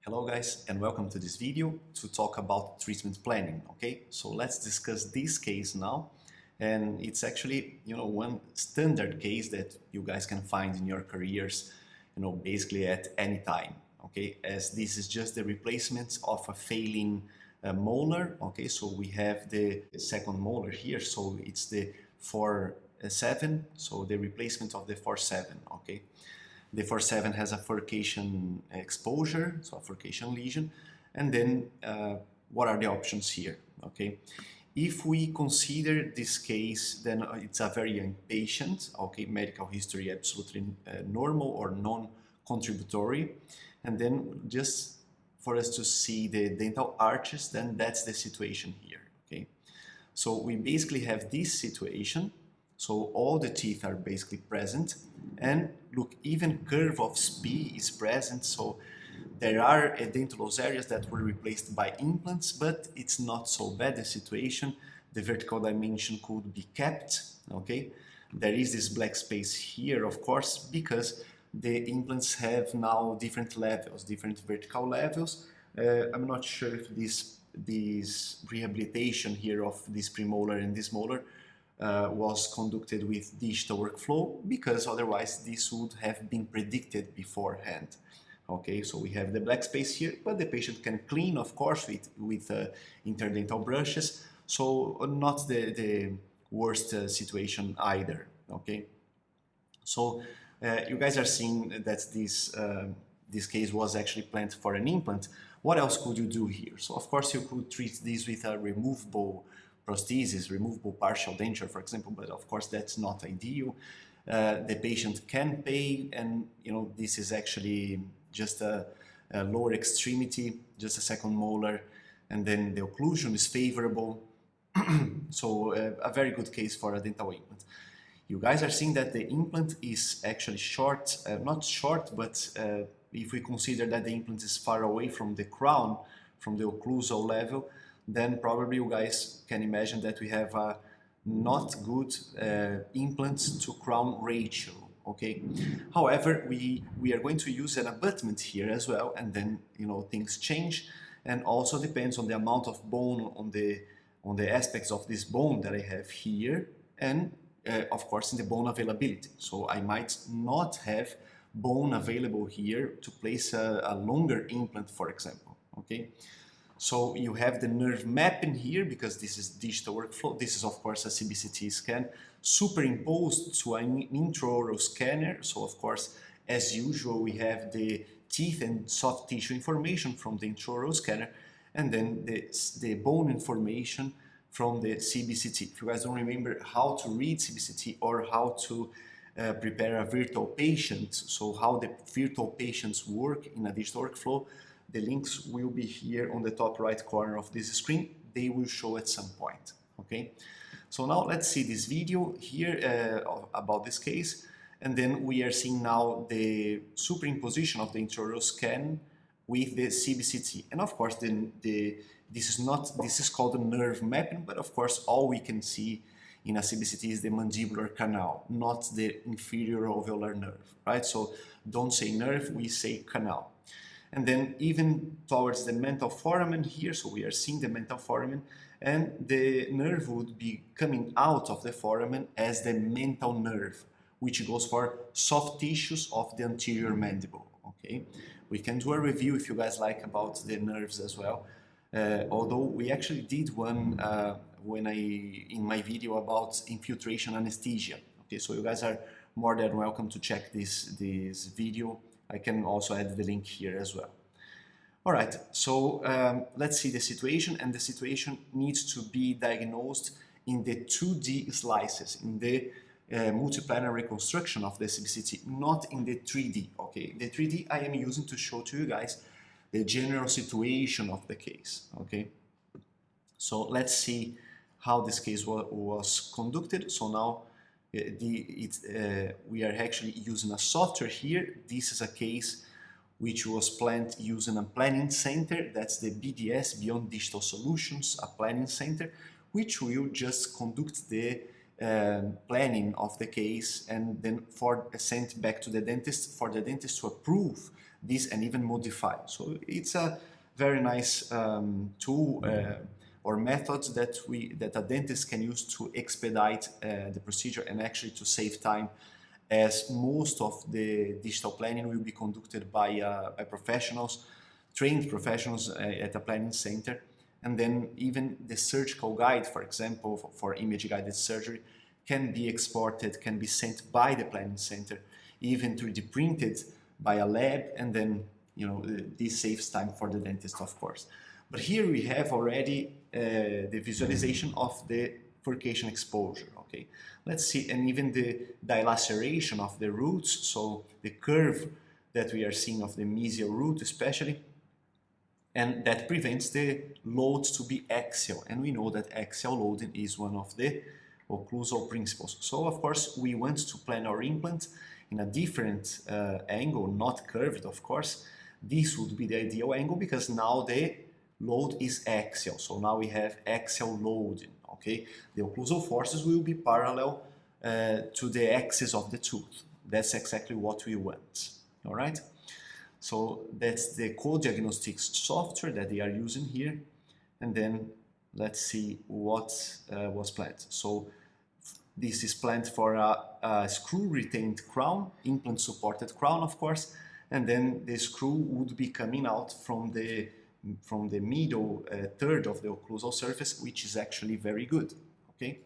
Hello guys, and welcome to this video to talk about treatment planning. Okay, so let's discuss this case now, and it's actually one standard case that you guys can find in your careers, basically at any time. Okay, as this is just the replacement of a failing molar. Okay, so we have the second molar here, so it's the 4-7, so the replacement of the 4-7. Okay. The 4-7 has a furcation exposure, so a furcation lesion. And then what are the options here? Okay, if we consider this case, then it's a very young patient. Okay, medical history absolutely normal or non-contributory. And then just for us to see the dental arches, then that's the situation here. Okay, so we basically have this situation. So all the teeth are basically present, and look, even curve of SB is present. So there are edentulous areas that were replaced by implants, but it's not so bad the situation. The vertical dimension could be kept. Okay, there is this black space here, of course, because the implants have now different levels, different vertical levels. I'm not sure if this rehabilitation here of this premolar and this molar was conducted with digital workflow, because otherwise this would have been predicted beforehand. Okay, so we have the black space here, but the patient can clean, of course, with interdental brushes, so not the worst situation either. Okay, so you guys are seeing that this case was actually planned for an implant. What else could you do here? So of course you could treat this with a removable prosthesis, removable partial denture, for example, but of course that's not ideal. The patient can pay, and this is actually just a lower extremity, just a second molar, and then the occlusion is favorable. So a very good case for a dental implant. You guys are seeing that the implant is actually short, not short, but if we consider that the implant is far away from the crown, from the occlusal level, then probably you guys can imagine that we have a not good implant to crown ratio. Okay, however, we are going to use an abutment here as well, and then things change, and also depends on the amount of bone on the aspects of this bone that I have here, and of course in the bone availability. So I might not have bone available here to place a longer implant, for example. Okay, so you have the nerve mapping here, because this is digital workflow. This is of course a CBCT scan superimposed to an intraoral scanner. So of course, as usual, we have the teeth and soft tissue information from the intraoral scanner, and then the bone information from the CBCT. If you guys don't remember how to read CBCT or how to prepare a virtual patient, so how the virtual patients work in a digital workflow, the links will be here on the top right corner of this screen. They will show at some point. Okay, so now let's see this video here about this case, and then we are seeing now the superimposition of the intraoral scan with the CBCT. And of course, this is called a nerve mapping, but of course all we can see in a CBCT is the mandibular canal, not the inferior alveolar nerve, right? So don't say nerve, we say canal. And then even towards the mental foramen here, so we are seeing the mental foramen, and the nerve would be coming out of the foramen as the mental nerve, which goes for soft tissues of the anterior mandible. Okay, we can do a review if you guys like about the nerves as well. Although we actually did one in my video about infiltration anesthesia. Okay, so you guys are more than welcome to check this video. I can also add the link here as well. All right, so let's see the situation, and the situation needs to be diagnosed in the 2D slices, in the multiplanar reconstruction of the CBCT, not in the 3D. Okay, the 3D I am using to show to you guys the general situation of the case. Okay, so let's see how this case was conducted. So now we are actually using a software here. This is a case which was planned using a planning center. That's the BDS, Beyond Digital Solutions, a planning center, which will just conduct the planning of the case and then sent back to the dentist for the dentist to approve this and even modify. So it's a very nice tool or methods that a dentist can use to expedite the procedure and actually to save time, as most of the digital planning will be conducted by professionals, trained professionals at a planning center. And then even the surgical guide, for example, for image-guided surgery, can be exported, can be sent by the planning center, even 3D printed by a lab, and then this saves time for the dentist, of course. But here we have already the visualization of the furcation exposure. Okay, let's see, and even the dilaceration of the roots, so the curve that we are seeing of the mesial root especially, and that prevents the loads to be axial, and we know that axial loading is one of the occlusal principles. So of course we want to plan our implant in a different angle, not curved, of course. This would be the ideal angle because now the load is axial, so now we have axial loading. Okay, the occlusal forces will be parallel to the axis of the tooth. That's exactly what we want. All right, so that's the co-diagnostics software that they are using here. And then let's see what was planned. So this is planned for a screw retained crown, implant supported crown, of course, and then the screw would be coming out from the middle third of the occlusal surface, which is actually very good. Okay,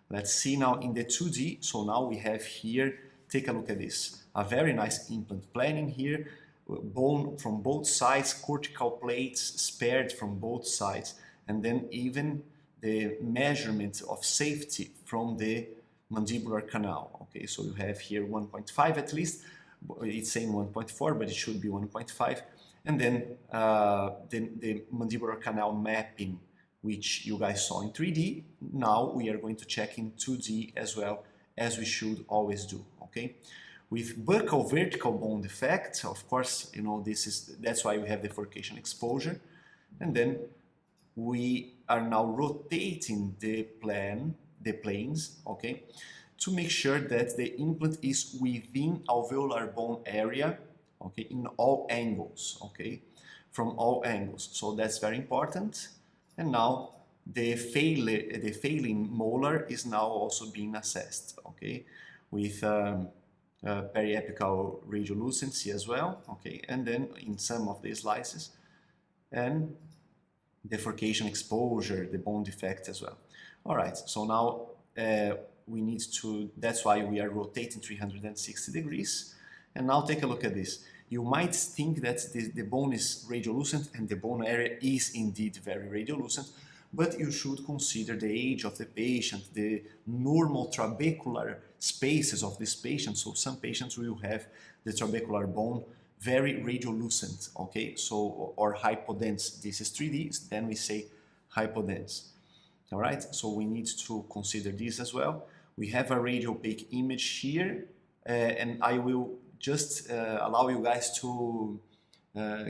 let's see now in the 2D. So now we have here, take a look at this, a very nice implant planning here, bone from both sides, cortical plates spared from both sides, and then even the measurement of safety from the mandibular canal. Okay, so you have here 1.5 at least. It's saying 1.4, but it should be 1.5. And then the mandibular canal mapping, which you guys saw in 3D. Now we are going to check in 2D as well, as we should always do. Okay, with buccal vertical bone defect, of course, that's why we have the furcation exposure. And then we are now rotating the planes, okay, to make sure that the implant is within alveolar bone area, okay, in all angles, okay, from all angles. So that's very important. And now the failing molar is now also being assessed, okay, with periapical radiolucency as well, okay, and then in some of the slices, and the furcation exposure, the bone defect as well. All right, so now we need to, that's why we are rotating 360 degrees. And now take a look at this. You might think that the bone is radiolucent, and the bone area is indeed very radiolucent, but you should consider the age of the patient, the normal trabecular spaces of this patient. So some patients will have the trabecular bone very radiolucent, okay, so, or hypodense. This is 3D, then we say hypodense. All right, so we need to consider this as well. We have a radiopaque image here, and I will just allow you guys to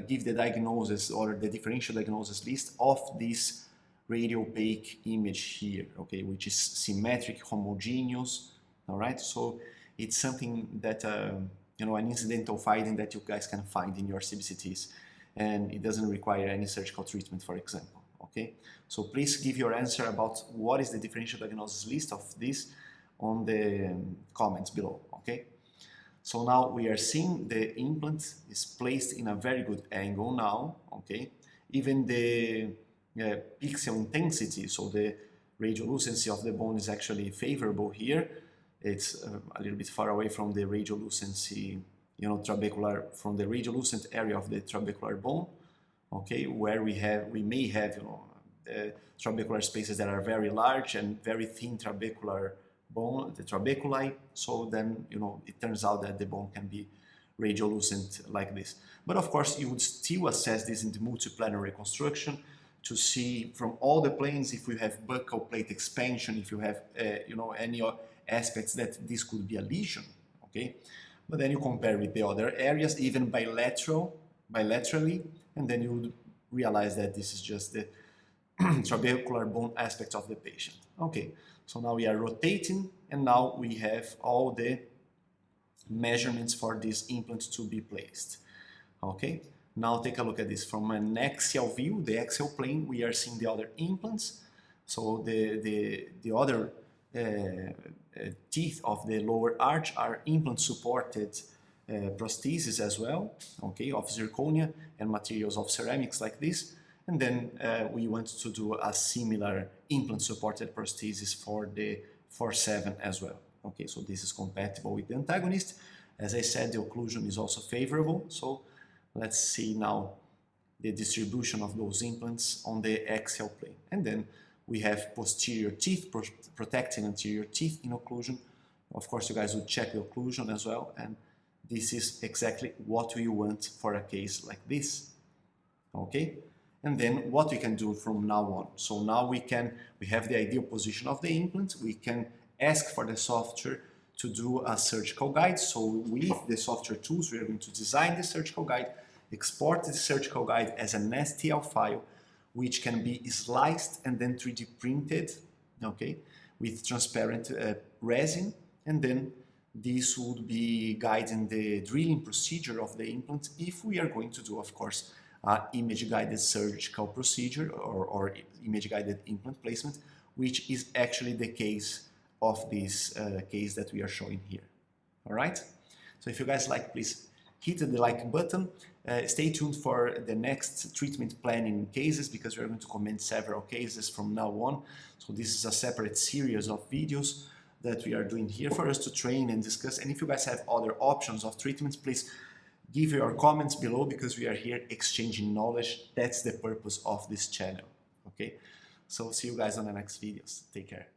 give the diagnosis or the differential diagnosis list of this radiopaque image here, okay, which is symmetric, homogeneous. All right, so it's something that an incidental finding that you guys can find in your CBCTs, and it doesn't require any surgical treatment, for example. Okay, so please give your answer about what is the differential diagnosis list of this on the comments below. Okay, so now we are seeing the implant is placed in a very good angle now. Okay, even the pixel intensity, so the radiolucency of the bone is actually favorable here. It's a little bit far away from the radiolucency, trabecular, from the radiolucent area of the trabecular bone, okay, where we may have, trabecular spaces that are very large and very thin trabecular bone, the trabeculi. So then, it turns out that the bone can be radiolucent like this. But of course, you would still assess this in the multiplanar reconstruction to see from all the planes if you have buccal plate expansion, if you have, any aspects that this could be a lesion, okay? But then you compare with the other areas, even bilaterally, and then you would realize that this is just the trabecular bone aspect of the patient. Okay, so now we are rotating, and now we have all the measurements for this implant to be placed. Okay, now take a look at this from an axial view, the axial plane. We are seeing the other implants. So the other teeth of the lower arch are implant supported prostheses as well, okay, of zirconia and materials of ceramics like this. And then we want to do a similar implant supported prosthesis for the 4-7 as well. Okay, so this is compatible with the antagonist. As I said, the occlusion is also favorable. So let's see now the distribution of those implants on the axial plane. And then we have posterior teeth protecting anterior teeth in occlusion. Of course, you guys would check the occlusion as well. And this is exactly what we want for a case like this. Okay? And then what we can do from now on. So now we have the ideal position of the implant. We can ask for the software to do a surgical guide. So with the software tools, we are going to design the surgical guide, export the surgical guide as an STL file, which can be sliced and then 3D printed, okay, with transparent resin. And then this would be guiding the drilling procedure of the implant if we are going to do, of course, image-guided surgical procedure or image-guided implant placement, which is actually the case of this case that we are showing here. All right? So if you guys like, please hit the like button. Stay tuned for the next treatment planning cases because we're going to comment several cases from now on. So this is a separate series of videos that we are doing here for us to train and discuss. And if you guys have other options of treatments, please give your comments below because we are here exchanging knowledge. That's the purpose of this channel. Okay? So see you guys on the next videos. Take care.